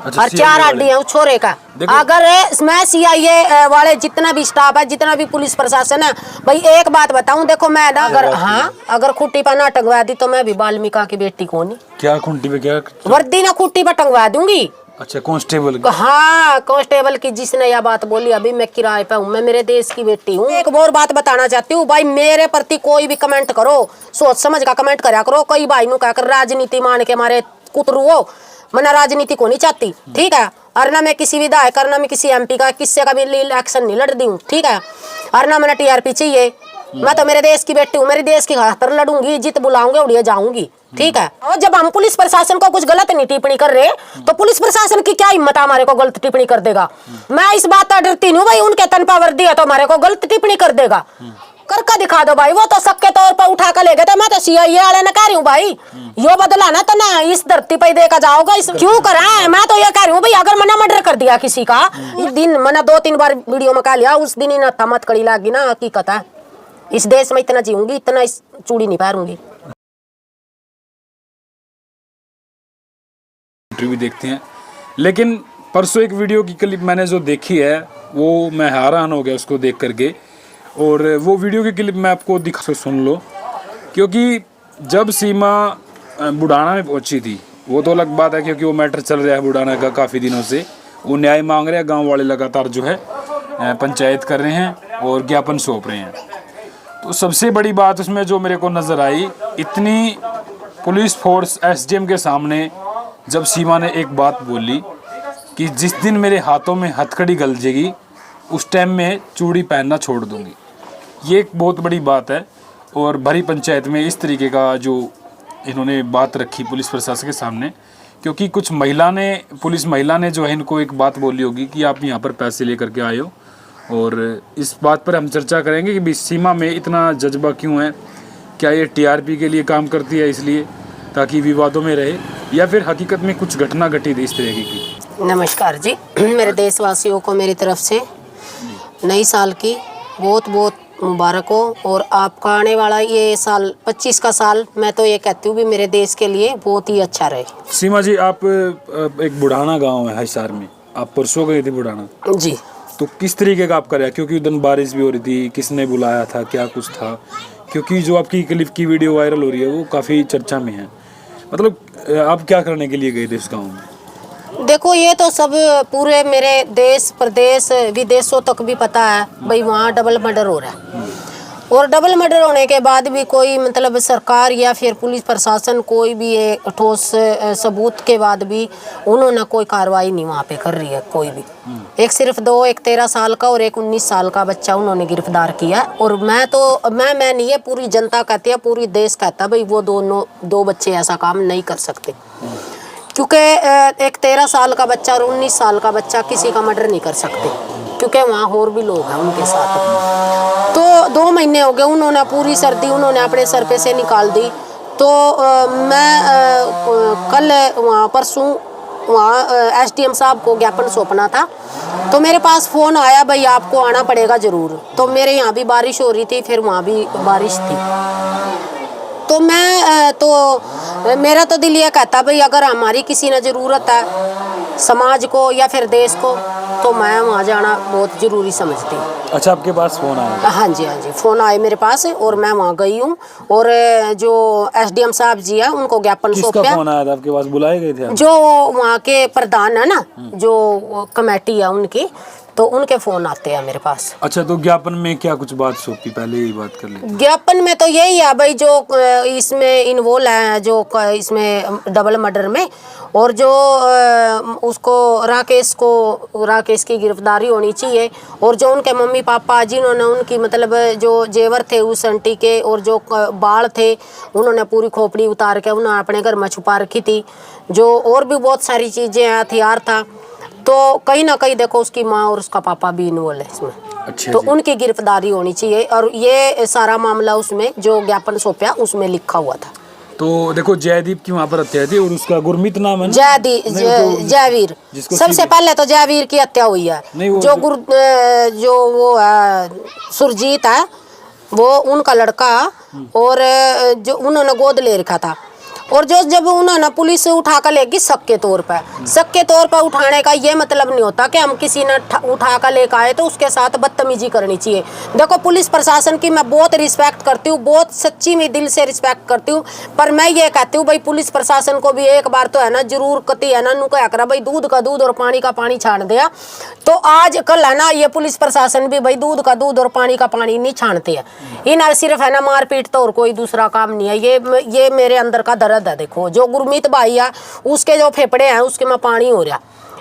अच्छा, और 4 आरडी है उस छोरे का। अगर मैं सीआईए वाले जितना भी स्टाफ है, जितना भी पुलिस प्रशासन है, भाई एक बात बताऊं, देखो मैं ना अगर खुट्टी पर ना टंगवा दी तो मैं भी वाल्मीकि की बेटी को नहीं। क्या खुंटी पे क्या वर्दी ना खुट्टी पर टंगवा दूंगी। अच्छा, कांस्टेबल। हाँ, कांस्टेबल की जिसने यह बात बोली, अभी मैं किराए पे हूँ, मैं मेरे देश की बेटी हूँ। एक और बात बताना चाहती हूँ भाई, मेरे प्रति कोई भी कमेंट करो, सोच समझ का कमेंट करा करो। कई भाई नु कहकर राजनीति मान के मारे कुतरू हो, मैं राजनीति को नहीं चाहती, ठीक है। और ना मैं किसी विधायक और ना मैं किसी एमपी का किससे का भी इलेक्शन नहीं लड़ दी हूँ, ठीक है। और ना मैंने टीआरपी चाहिए, मैं तो मेरे देश की बेटी हूँ, मेरे देश की खातर लड़ूंगी, जित बुलाऊंगे उड़िया जाऊंगी, ठीक है। और जब हम पुलिस प्रशासन को कुछ गलत नहीं टिप्पणी कर रहे, तो पुलिस प्रशासन की क्या हिम्मत हमारे को गलत टिप्पणी कर देगा। मैं इस बात का डरती नहीं भाई, उनके तन पर वर्दी है तो हमारे को गलत टिप्पणी कर देगा। करके दिखा दो भाई, वो तो सबके तौर पर उठा कर ले गए थे। मैं तो सीआईए वाले ने कह रही हूँ भाई, यो बदला ना तो ना इस धरती पे देखा जाओगा, इस क्यों करा है। मैं तो ये कह रही हूँ भाई, अगर मैंने मर्डर कर दिया किसी का, इस दिन मैंने 2-3 बार वीडियो में कह लिया, उस दिन ही ना थमत कड़ी लागी ना, हकीकत है। इस देश में इतना जीऊंगी, इतना इस चूड़ी नहीं पहनूंगी। इंटरव्यू देखते हैं, लेकिन परसों एक वीडियो की क्लिप मैंने जो देखी है वो मैं हैरान हो गया उसको देख करके। और वो वीडियो की क्लिप मैं आपको दिखा, सुन लो। क्योंकि जब सीमा बुढ़ाना में पहुंची थी, वो तो अलग बात है क्योंकि वो मैटर चल रहा है बुढ़ाना का काफ़ी दिनों से, वो न्याय मांग रहे हैं। गांव वाले लगातार जो है पंचायत कर रहे हैं और ज्ञापन सौंप रहे हैं। तो सबसे बड़ी बात उसमें जो मेरे को नज़र आई, इतनी पुलिस फोर्स एसडीएम के सामने जब सीमा ने एक बात बोली कि जिस दिन मेरे हाथों में हथकड़ी गल जाएगी उस टाइम में चूड़ी पहनना छोड़ दूंगी, ये एक बहुत बड़ी बात है। और भरी पंचायत में इस तरीके का जो इन्होंने बात रखी पुलिस प्रशासन के सामने, क्योंकि कुछ पुलिस महिला ने जो है इनको एक बात बोली होगी कि आप यहाँ पर पैसे लेकर के आए हो। और इस बात पर हम चर्चा करेंगे कि सीमा में इतना जज्बा क्यों है। क्या ये टीआरपी के लिए काम करती है इसलिए ताकि विवादों में रहे, या फिर हकीकत में कुछ घटना घटी थी इस तरीके की। नमस्कार जी, मेरे देशवासियों को मेरी तरफ से नई साल की बहुत बहुत मुबारक हो। और आपका आने वाला ये साल 25 का साल, मैं तो ये कहती हूँ भी मेरे देश के लिए बहुत ही अच्छा रहे। सीमा जी, आप एक बुढ़ाना गांव है हिसार में, आप परसों गए थे बुढ़ाना जी, तो किस तरीके का आपका रहा? क्योंकि उधर बारिश भी हो रही थी, किसने बुलाया था, क्या कुछ था? क्योंकि जो आपकी क्लिप की वीडियो वायरल हो रही है वो काफ़ी चर्चा में है। मतलब आप क्या करने के लिए गए थे इस गाँव में? देखो ये तो सब पूरे मेरे देश प्रदेश विदेशों तक भी पता है भाई, वहाँ डबल मर्डर हो रहा है। और डबल मर्डर होने के बाद भी कोई मतलब सरकार या फिर पुलिस प्रशासन कोई भी एक ठोस सबूत के बाद भी उन्होंने कोई कार्रवाई नहीं वहाँ पे कर रही है कोई भी। एक सिर्फ एक 13 साल का और एक 19 साल का बच्चा उन्होंने गिरफ्तार किया। और मैं नहीं, ये पूरी जनता कहती है, पूरी देश कहता है भाई वो दो बच्चे ऐसा काम नहीं कर सकते। क्योंकि एक 13 साल का बच्चा और 19 साल का बच्चा किसी का मर्डर नहीं कर सकते, क्योंकि वहाँ और भी लोग हैं उनके साथ। तो 2 महीने हो गए, उन्होंने पूरी सर्दी उन्होंने अपने सर पे से निकाल दी। तो मैं कल वहाँ परसों वहाँ एसडीएम साहब को ज्ञापन सौंपना था, तो मेरे पास फ़ोन आया भाई आपको आना पड़ेगा ज़रूर। तो मेरे यहाँ भी बारिश हो रही थी, फिर वहाँ भी बारिश थी। तो मेरा तो दिल ये कहता भाई अगर हमारी किसी ने ज़रूरत है समाज को या फिर देश को, तो मैं वहाँ जाना बहुत ज़रूरी समझती हूँ। अच्छा, आपके पास फ़ोन आया? हाँ जी, हाँ जी, फ़ोन आए मेरे पास और मैं वहाँ गई हूँ। और जो एसडीएम साहब जी हैं उनको ज्ञापन सौंपा। किसका फ़ोन आया था आपके पास? बुलाए गए थे? जो वहाँ के प्रधान है ना, जो कमेटी है उनकी, तो उनके फ़ोन आते हैं मेरे पास। अच्छा, तो ज्ञापन में क्या कुछ बात सौंपी? पहले ही बात कर लेते। ज्ञापन में तो यही है भाई, जो इसमें इन्वॉल्व है, जो इसमें डबल मर्डर में, और जो उसको राकेश की गिरफ्तारी होनी चाहिए। और जो उनके मम्मी पापा जिन्होंने उनकी मतलब जो जेवर थे उस आंटी के और जो बाल थे उन्होंने पूरी खोपड़ी उतार के उन्होंने अपने घर में छुपा रखी थी। जो और भी बहुत सारी चीज़ें, हथियार था। तो कहीं ना कहीं देखो उसकी माँ और उसका पापा भी इन्वॉल्व है इसमें। अच्छा, तो उनकी गिरफ्तारी होनी चाहिए। और ये सारा मामला उसमें जो ज्ञापन सौंपा उसमें लिखा हुआ था। तो देखो जयदीप की वहाँ पर हत्या थी और उसका गुरमीत नाम है जयवीर। सबसे पहले तो जयवीर की हत्या हुई है। जो वो है सुरजीत है वो उनका लड़का, और जो उन्होंने गोद ले रखा था। और जो जब उन्होंने पुलिस उठा कर लेगी शक के तौर पर उठाने का ये मतलब नहीं होता कि हम किसी ने उठा कर लेकर आए तो उसके साथ बदतमीजी करनी चाहिए। देखो पुलिस प्रशासन की मैं बहुत रिस्पेक्ट करती हूँ, बहुत सच्ची में दिल से रिस्पेक्ट करती हूँ, पर मैं ये कहती हूँ भाई पुलिस प्रशासन को भी एक बार तो है ना जरूर कती है ना नु क्या करा भाई दूध का दूध और पानी का पानी छान दिया। तो आज कल है ना ये पुलिस प्रशासन भी भाई दूध का दूध और पानी का पानी नहीं छानते हैं। इन सिर्फ है ना मारपीट तो और कोई दूसरा काम नहीं है। ये मेरे अंदर का दर्द है। देखो जो गुरमीत भाई है उसके जो फेफड़े हैं उसके में पानी हो रहा।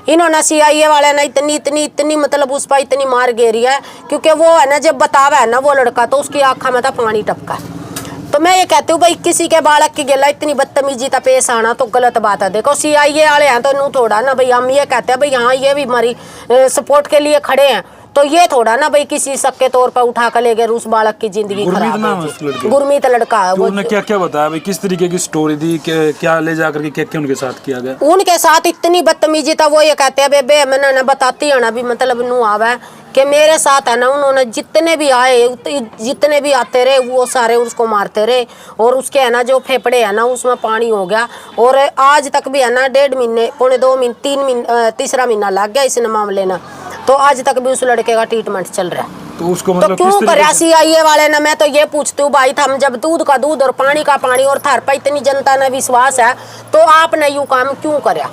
इन्होंने CIA वाले ना इतनी मतलब उस पर इतनी मार गेरी है क्योंकि वो है ना जब बतावा है ना वो लड़का तो उसकी आँखा में था पानी टपका। तो मैं ये कहती हूँ भाई किसी के बालक की गेला इतनी बदतमीजी का पेश आना तो गलत बात है। देखो CIA वाले हैं तो नू थोड़ा ना भाई हम ये कहते हैं भाई हाँ ये भी हमारी सपोर्ट के लिए खड़े हैं, तो ये थोड़ा ना भाई किसी शक के तौर पर उठा कर ले गए उस बालक की जिंदगी खराब है। गुरमीत लड़का है वो। उन्होंने क्या क्या बताया भाई, किस तरीके की स्टोरी थी, क्या ले जाकर के क्या क्या उनके साथ किया गया? उनके साथ इतनी बदतमीजी था। वो ये कहते हैं बेबे मैंने बताती है ना भी मतलब नू आवा कि मेरे साथ है ना उन्होंने जितने भी आए जितने भी आते रहे वो सारे उसको मारते रहे और उसके है ना जो फेफड़े है ना उसमें पानी हो गया। और आज तक भी है ना 1.5 महीने पौने 2 महीने 3 महीने तीसरा महीना लग गया इस मामले ना, तो आज तक भी उस लड़के का ट्रीटमेंट चल रहा है। तो उसको मतलब तो क्यों कर CIA वाले ना? मैं तो ये पूछती हूँ भाई हम जब दूध का दूध और पानी का पानी और थार पर इतनी जनता ने विश्वास है तो आपने यूँ काम क्यों कराया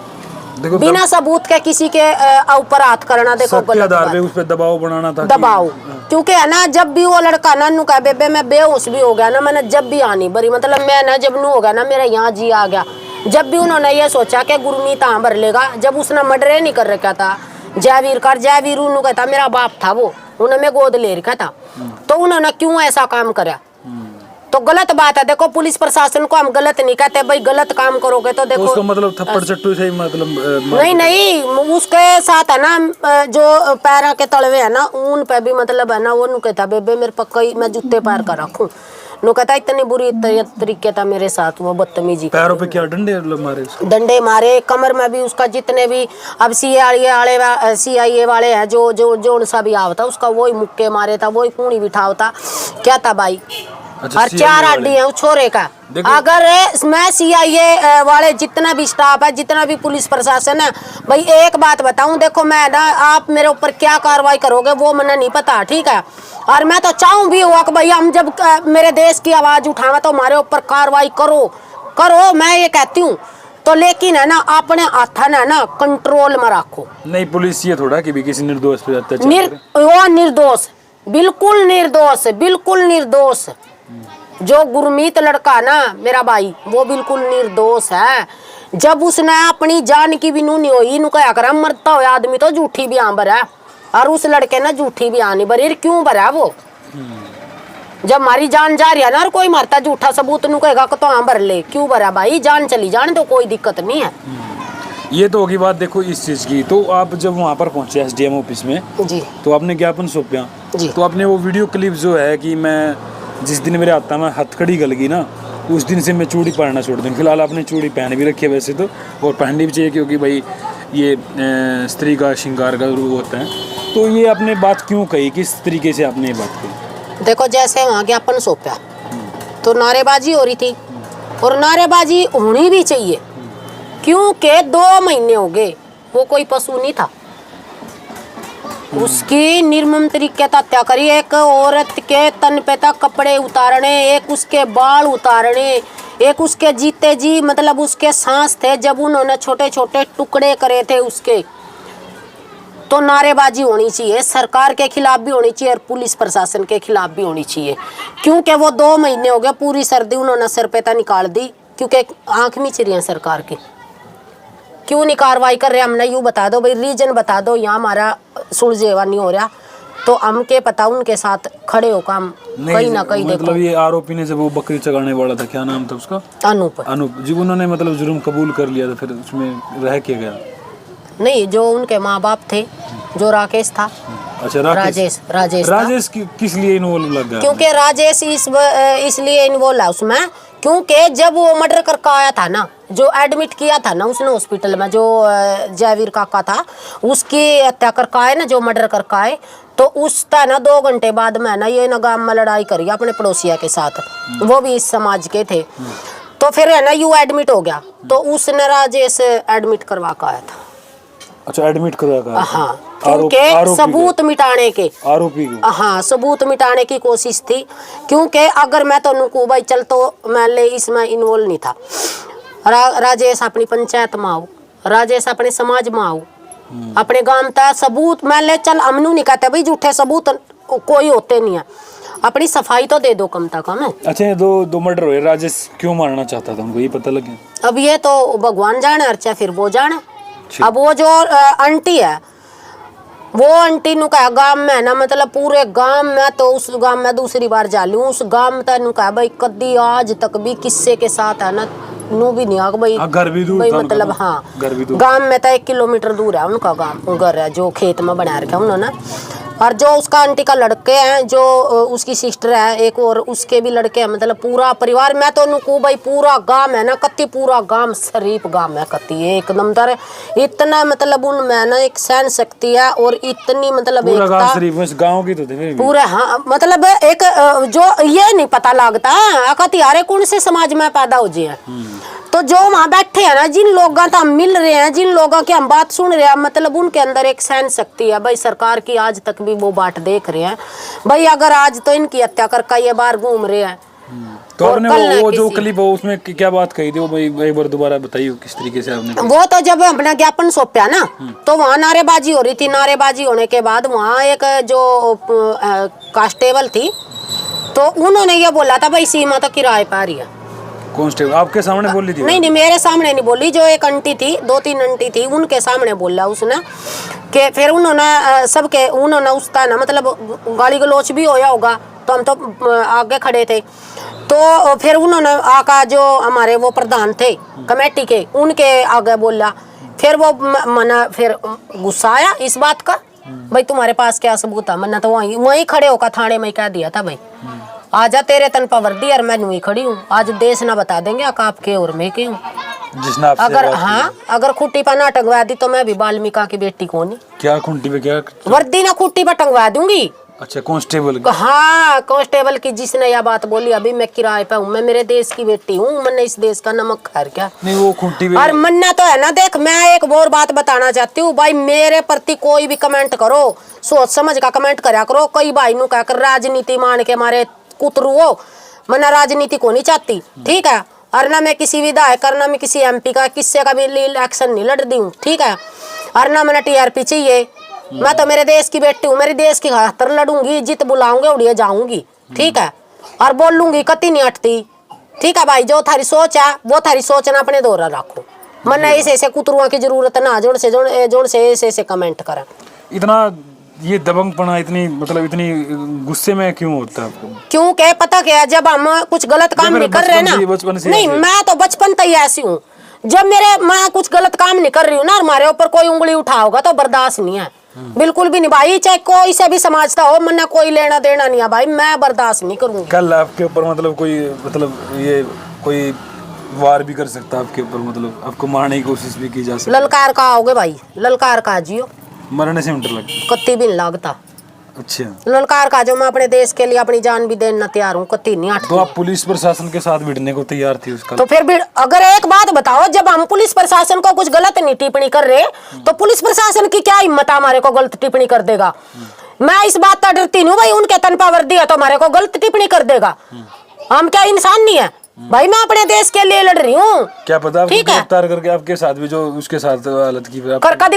बिना सबूत के किसी के ऊपर हाथ करना? देखो गलत बात। उस पे दबाव बनाना था, दबाव क्योंकि है ना जब भी वो लड़का ना नु कहा बेबे मैं बेहोश भी हो गया ना मैंने जब भी आनी बरी मतलब मैं ना जब नू हो गया ना मेरा यहाँ जी आ गया। जब भी उन्होंने ये सोचा कि गुरमीत हाँ भर लेगा, जब उसने मर्डर नहीं कर रखा था जयवीर उन्होंने कहता मेरा बाप था वो उन्होंने मैं गोद ले रखा था, तो उन्होंने क्यों ऐसा काम करा? तो गलत बात है। देखो पुलिस प्रशासन को हम गलत नहीं कहते भाई, गलत काम करोगे तो देखो उसको मतलब थप्पड़ चट्टू से मतलब नहीं उसके साथ है ना जो पैरा के तलवे है ना उन पे भी मतलब है ना वो नु कहता बेबे मेरे पक्का मैं जूते पैर का रखूं नु कहता इतनी बुरी तरीके था मेरे साथ वो बदतमीजी। पैरों पे क्या डंडे मारे कमर में भी उसका जितने भी अब CIA वाले हैं जो सा भी आवता उसका वही मुक्के मारे था वही कूणी बिठाव था क्या था भाई। अच्छा, और 4 हड्डी है उस छोरे का। अगर मैं CIA वाले जितना भी स्टाफ है जितना भी पुलिस प्रशासन है भाई एक बात बताऊं देखो मैं ना आप मेरे ऊपर क्या कार्रवाई करोगे वो मुझे नहीं पता ठीक है, और मैं तो चाहूं भी हुआ कि भाई हम जब मेरे देश की आवाज उठावा तो हमारे ऊपर कार्रवाई करो मैं ये कहती हूँ तो, लेकिन है ना अपने हाथ है ना कंट्रोल में रखो। नहीं पुलिस ये थोड़ा कि भी किसी निर्दोष पे वो बिल्कुल निर्दोष जो गुरमीत लड़का ना मेरा भाई वो बिल्कुल निर्दोष है। जब उसने अपनी जान की भी नहीं हुई नु क्या करा मरता हुआ आदमी तो झूठी भी आं भरा और उस लड़के ने झूठी भी आनी भरी क्यों भरा वो? जब हमारी जान जा रही है ना और कोई मरता झूठा सबूत नु कहेगा तो हाँ भर ले क्यों भरा भाई? जान चली जाने तो कोई दिक्कत नहीं है। ये तो होगी बात देखो इस चीज की। तो आप जब वहाँ पर पहुंचे SDM ऑफिस में जी तो आपने ज्ञापन सौंपा जी, तो आपने वो वीडियो क्लिप जो है कि मैं जिस दिन मेरे हाथ में हथकड़ी गल गई ना उस दिन से मैं चूड़ी पहनना छोड़ दूँ। फिलहाल आपने चूड़ी पहन भी रखी है वैसे तो और पहननी भी चाहिए क्योंकि भाई ये स्त्री का श्रृंगार का रूप होता है। तो ये आपने बात क्यों कही, किस तरीके से आपने ये बात कही? देखो जैसे वहाँ ज्ञापन सौंपा तो नारेबाजी हो रही थी और नारेबाजी होनी भी चाहिए क्योंकि 2 महीने हो गए वो कोई पशु नहीं था। उसकी निर्मम तरीके से हत्या करी, एक औरत के तन पे तक कपड़े उतारने, एक उसके बाल उतारने, एक उसके जीते जी मतलब उसके सांस थे जब उन्होंने छोटे छोटे टुकड़े करे थे उसके। तो नारेबाजी होनी चाहिए, सरकार के खिलाफ भी होनी चाहिए और पुलिस प्रशासन के खिलाफ भी होनी चाहिए क्योंकि वो 2 महीने हो गए पूरी सर्दी उन्होंने सर पे ता निकाल दी क्योंकि आंख मिच रही है सरकार की। क्यों नहीं कार्रवाई कर रहे हमने यूँ बता दो भाई, रीजन बता दो यहाँ हमारा सुलझेवा नहीं हो रहा तो हम के पता उनके साथ खड़े हो काम कहीं ना कहीं। मतलब ये आरोपी ने जब वो बकरी चगाने वाला था क्या नाम था उसका? अनूप जी। उन्होंने मतलब जुर्म कबूल कर लिया था फिर उसमें रह के गया? नहीं जो उनके माँ बाप थे जो राकेश था। अच्छा राजेश किस लिए इन्वॉल्व लग गया? क्योंकि राजेश इसलिए इन्वॉल्व है उसमें क्योंकि जब वो मर्डर करके आया था ना जो एडमिट किया था ना उसने हॉस्पिटल में जो जयवीर काका था उसकी हत्या करके आए ना जो मर्डर करके आए तो उसका ना 2 घंटे बाद में ना ये ना गांव में लड़ाई करी अपने पड़ोसिया के साथ, वो भी इस समाज के थे। तो फिर है ना यू एडमिट हो गया, तो उसने राजेश एडमिट करवा के आया था। अच्छा, एडमिट करवा। हाँ, क्योंकि सबूत मिटाने के, आरोपी को, हाँ सबूत मिटाने की कोशिश थी। क्योंकि अगर मैं तो नुकू भाई चल तो मैं ले इसमें इन्वॉल्व नहीं था। राजेश अपनी पंचायत में आओ, राजेश अपने समाज में आओ, अपने गांव का सबूत मैं ले चल, अमनू नहीं कहते भाई झूठे सबूत कोई होते नहीं है, अपनी सफाई तो दे दो कम से कम है। अच्छा, ये दो मर्डर हुए, राजेश क्यों मारना चाहता था, उनको ये पता लगे? अब ये तो भगवान जाने, अर्चा फिर वो जाने। अब वो जो आंटी है, वो आंटी नु कहा गांव में ना, मतलब पूरे गांव में, तो उस गांव में दूसरी बार जा लूं, उस गांव में नु कहा भाई कदी आज तक भी किस्से के साथ है ना नू भी नहीं आ भाई, घर भी दूर भाई मतलब हाँ गांव में तो 1 किलोमीटर दूर है उनका गांव, घर है जो खेत में बना रखा उन्होंने। और जो उसका आंटी का लड़के हैं, जो उसकी सिस्टर है एक, और उसके भी लड़के हैं, मतलब पूरा परिवार। मैं तो नुकू भाई पूरा गांव है ना कत्ती, पूरा गांव शरीफ गांव है कत्ती एकदम दर, इतना मतलब उनमें ना एक सहन शक्ति है और इतनी मतलब पूरा गांव शरीफ है, गांव की तो थे पूरा। हाँ मतलब एक जो ये नहीं पता लगता अरे कौन से समाज में पैदा हो जाए, तो जो वहाँ बैठे हैं ना, जिन लोगों का हम मिल रहे हैं, जिन लोगों की हम बात सुन रहे हैं, मतलब उनके अंदर एक सहन शक्ति है भाई। सरकार की आज तक भी वो बात देख रहे हैं भाई, अगर आज तो इनकी हत्या करके ये बार घूम रहे हैं। तो आपने वो जो क्लिप हो उसमें क्या बात कही थी, वो भाई एक बार दोबारा बताइए किस तरीके से आपने? वो तो जब अपना ज्ञापन सौंपा ना, तो वहाँ नारेबाजी हो रही थी। नारेबाजी होने के बाद वहाँ एक जो कांस्टेबल थी, तो उन्होंने ये बोला था भाई सीमा तो किराए पर ही है। कांस्टेबल आपके सामने बोली थी? नहीं, मेरे सामने नहीं बोली, जो एक आंटी थी, 2-3 आंटी थी, उनके सामने बोला उसने। कि फिर उन्होंने सबके उन्होंने उसका ना मतलब गाली गलोच भी होया होगा, तो हम तो आगे खड़े थे, तो फिर उन्होंने आका जो हमारे वो प्रधान थे कमेटी के, उनके आगे बोला। फिर वो मना, फिर गुस्सा आया इस बात का, भाई तुम्हारे पास क्या सबूत है? मना तो वहीं खड़े होकर थाने में कह दिया था भाई आजा तेरे तन पर वर्दी और मैं नुई खड़ी हूँ, आज देश ना बता देंगे आपके और मैं के हूँ। अगर हाँ अगर खुट्टी पर ना टंगवा दी तो मैं भी वाल्मीकि की बेटी कौन है? क्या खुट्टी पे, क्या वर्दी ना खुट्टी पर टंगवा दूंगी। अच्छा, कांस्टेबल? हाँ कांस्टेबल की, जिसने यह बात बोली अभी मैं किराए पे हूँ, मैं मेरे देश की बेटी हूँ, मैंने इस देश का नमक खैर क्या नहीं वो खुट्टी पे। और मन्ना तो है ना, देख मैं एक और बात बताना चाहती हूँ भाई, मेरे प्रति कोई भी कमेंट करो सोच समझ का कमेंट करया करो। कई भाई नु कहकर राजनीति मान के मारे कुतरू हो, मैं राजनीति को नहीं चाहती, ठीक है, और ना मैं किसी विधायक और ना मैं किसी MP का किससे का भी इलेक्शन नहीं लड़ दी हूँ, ठीक है, और ना मैंने TRP चाहिए। मैं तो मेरे देश की बेटी हूँ, मेरे देश की खातर लड़ूंगी, जित बुलाऊंगे उड़िए जाऊंगी, ठीक है, और बोलूंगी कति नहीं हटती, ठीक है भाई। जो थारी सोच है वो थारी सोच ना अपने दौरा रखो, मन ऐसे ऐसे कुतरुआ की जरूरत ना जोड़ से ऐसे कमेंट करें। इतना ये दबंगपना इतनी मतलब इतनी गुस्से में क्यों होता है आपको? क्योंकि पता क्या, जब हम कुछ गलत काम नहीं कर रहे ना, नहीं मैं तो बचपन से ही ऐसी हूँ, जब मैं कुछ गलत काम नहीं कर रही हूँ ना, हमारे ऊपर कोई उंगली उठाओगा तो बर्दाश्त नहीं है, बिल्कुल भी नहीं भाई, चाहे कोई से भी समझता हो, मन्ना कोई लेना देना नहीं है भाई, मैं बर्दाश्त नहीं करूंगी। कल आपके ऊपर मतलब कोई मतलब ये कोई वार भी कर सकता है आपके ऊपर, मतलब आपको मारने की कोशिश भी की जा सकती है? ललकार का आओगे भाई, ललकार का जियो, मरने से डर लगता? कत्ती भी नहीं लगता। अच्छा, ललकार का जो मैं अपने देश के लिए अपनी जान भी देना तैयार हूँ, कत्ती नहीं हटती। तो आप पुलिस प्रशासन के साथ भिड़ने को तैयार थी उसका? तो फिर भी अगर एक बात बताओ, जब हम पुलिस प्रशासन को कुछ गलत नहीं टिप्पणी कर रहे, तो पुलिस प्रशासन की क्या हिम्मत हमारे को गलत टिप्पणी कर देगा? मैं इस बात का डरती हूँ भाई, उनके तन पर वर्दी है तो हमारे को गलत टिप्पणी कर देगा। हम क्या इंसान नहीं है भाई? मैं अपने देश के लिए लड़ रही हूँ, क्या पता गिरफ्तार करके आपके साथ भी जो उसके साथ हालत की करका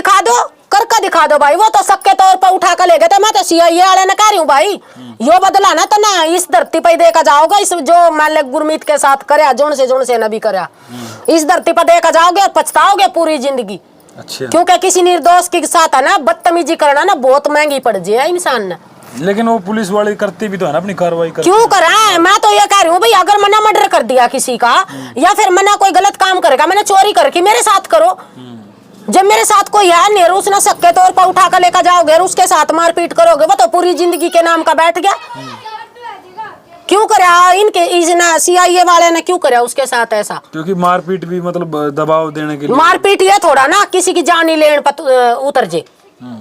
दिखा दो भाई। वो तो सबके तौर पर उठा कर ले गए थे, मैं तो CIA वाले ने कह रही हूँ भाई, यो बदला ना तो ना इस धरती पर देखा जाओगा, इस जो मान गुरमीत के साथ करे जोन से न भी करे, इस धरती पर देखा जाओगे और पछताओगे पूरी जिंदगी। अच्छा, क्योंकि किसी निर्दोष के साथ है ना बदतमीजी करना ना बहुत महंगी पड़ जाए इंसान ने। लेकिन वो पुलिस वाले करते भी तो है ना अपनी कार्रवाई करते। क्यों करा? मैं तो ये कह रही हूँ भाई, अगर मैंने मर्डर कर दिया किसी का, या फिर मैंने कोई गलत काम करेगा, मैंने चोरी करके मेरे साथ करो, जब मेरे साथ कोई है नहीं, उसने सबके तौर पर उठा कर लेकर जाओगे, उसके साथ मारपीट करोगे, वो तो पूरी जिंदगी के नाम का बैठ गया। क्यों करा इनके CIA वाले ने क्यों करा उसके साथ ऐसा? क्योंकि मारपीट भी मतलब दबाव देने के लिए। मारपीट ये थोड़ा ना किसी की जान ही लेने पर उतर जे,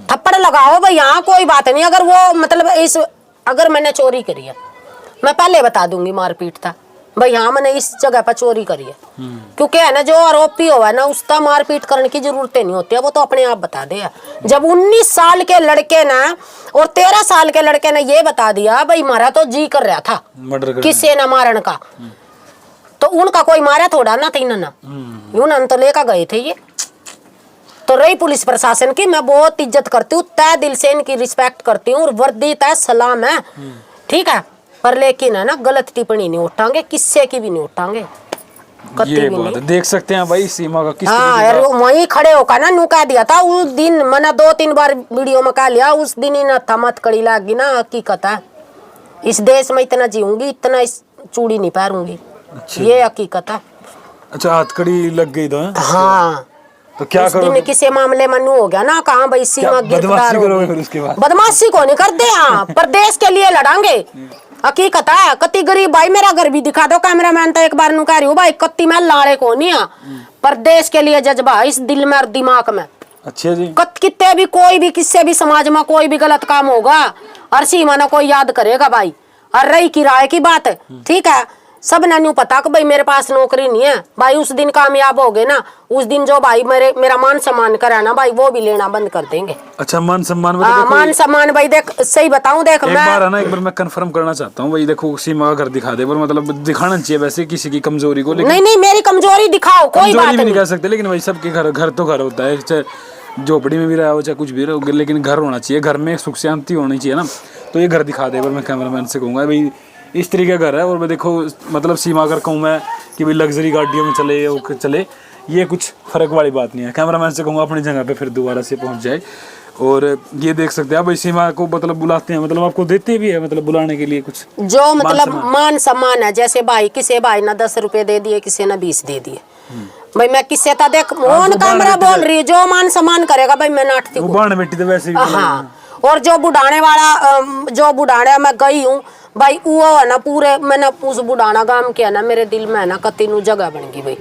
थप्पड़ लगाओ भाई, यहाँ कोई बात नहीं। अगर वो मतलब अगर मैंने चोरी करी है, मैं पहले बता दूंगी मारपीट था, भाई हाँ मैंने इस जगह पर चोरी करी है, क्योंकि है ना जो आरोपी हुआ है ना उसका मारपीट करने की जरूरत नहीं होती है, वो तो अपने आप बता दे। जब 19 साल के लड़के ना और 13 साल के लड़के ने ये बता दिया भाई हमारा तो जी कर रहा था किसी न मारन का, तो उनका कोई मारा थोड़ा ना थी ना, यूं तो लेकर गए थे ये। तो रही पुलिस प्रशासन की, मैं बहुत इज्जत करती हूँ, तय दिल से इनकी रिस्पेक्ट करती हूँ, और वर्दी तय सलाम है, ठीक है, पर लेकिन है ना गलत टिप्पणी नहीं उठाएंगे, किससे की भी नहीं उठाएंगे, ये बात देख सकते हैं भाई सीमा का किस हाँ यार वहीं खड़े होकर ना नू कह दिया था उस दिन, मैंने 2-3 बार वीडियो में कह लिया, उस दिन ही ना थमत कड़ी लागी ना, हकीकत है इस देश में इतना जीऊंगी, इतना इस चूड़ी नहीं पहनूंगी, ये हकीकत है। अच्छा हथकड़ी लग गई तो हाँ तो क्या करोगे? किसी मामले में हो गया ना, कहाँ भाई सीमा गिरफ्तार करोगे फिर उसके बाद? बदमाशी को नहीं करते, हाँ पर देश के लिए लड़ांगे, हकीकत है। कति गरीब भाई, मेरा घर भी दिखा दो कैमरामैन, तो एक बार नु कह रही हूँ भाई कत्ती में लाड़े को नहीं है, पर देश के लिए जज्बा इस दिल में और दिमाग में। अच्छा जी, कितने भी कोई भी किससे भी समाज में कोई भी गलत काम होगा और सीमा ना कोई याद करेगा भाई। और रही किराए की बात, ठीक है, सब ने न्यू पता कि भाई मेरे पास नौकरी नहीं है भाई, उस दिन कामयाब हो गए ना, उस दिन जो भाई मेरा मान सम्मान करा ना भाई, वो भी लेना बंद कर देंगे। अच्छा मान सम्मान में मान सम्मान भाई देख सही बताऊं, देख एक बार है ना, एक बार मैं कंफर्म करना चाहता हूँ भाई, देखो सीमा का घर दिखा दे, पर मतलब दिखाना चाहिए वैसे किसी की कमजोरी को, लेकिन नहीं मेरी कमजोरी दिखाओ, कोई बात नहीं कह सकते, लेकिन भाई सबके घर तो घर होता है, चाहे झोपड़ी में भी रहा हो चाहे कुछ भी रहो, लेकिन घर होना चाहिए, घर में सुख शांति होनी चाहिए ना। तो ये घर दिखा दे, पर मैं कैमरामैन से कहूँगा भाई इस तरीके का घर है, और मैं देखो मतलब सीमा अगर कहूँ मैं कि भाई लग्जरी गाड़ियों में चले ये कुछ फ़र्क वाली बात नहीं है। कैमरामैन से कहूँगा अपनी जगह पे फिर दोबारा से पहुँच जाए। और ये देख सकते हैं भाई सीमा को मतलब बुलाते हैं, मतलब आपको देते भी है मतलब बुलाने के लिए कुछ जो मतलब मान सम्मान है, जैसे भाई किसी भाई ना 10 रुपए दे दिए, किसी ने 20 दे दिए, भाई मैं किससे था देख मोहन कैमरा बोल रही है, जो मान सम्मान करेगा भाई मैं नाटती हूँ, बाण बेटी तो वैसे भी। हाँ और जो बुढ़ाने वाला जो बुढ़ाने मैं गई हूँ भाई, वो है ना पूरे मैंने उस बुढ़ाना गांव के है ना मेरे दिल में है ना कति नु जगह बन गई भाई।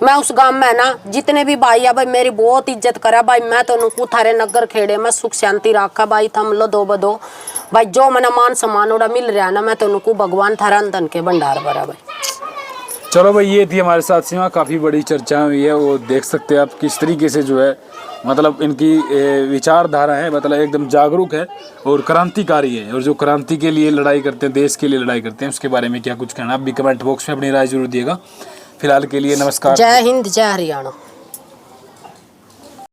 मैं उस गांव में है ना जितने भी भाई है भाई मेरी बहुत इज्जत करा भाई, मैं तो नुकू थारे नगर खेड़े में सुख शांति रखा भाई, थम लो दो बदो भाई, जो मैंने मान सम्मान उड़ा मिल रहा है ना, मैं तो नुकू भगवान थारा अंदन के भंडार भरा भाई। चलो भाई ये थी हमारे साथ सीमा, काफ़ी बड़ी चर्चा हुई है, वो देख सकते हैं आप किस तरीके से जो है मतलब इनकी विचारधारा है, मतलब एकदम जागरूक है और क्रांतिकारी है, और जो क्रांति के लिए लड़ाई करते हैं, देश के लिए लड़ाई करते हैं, उसके बारे में क्या कुछ कहना आप भी कमेंट बॉक्स में अपनी राय जरूर दिएगा। फिलहाल के लिए नमस्कार, जय हिंद जय हरियाणा।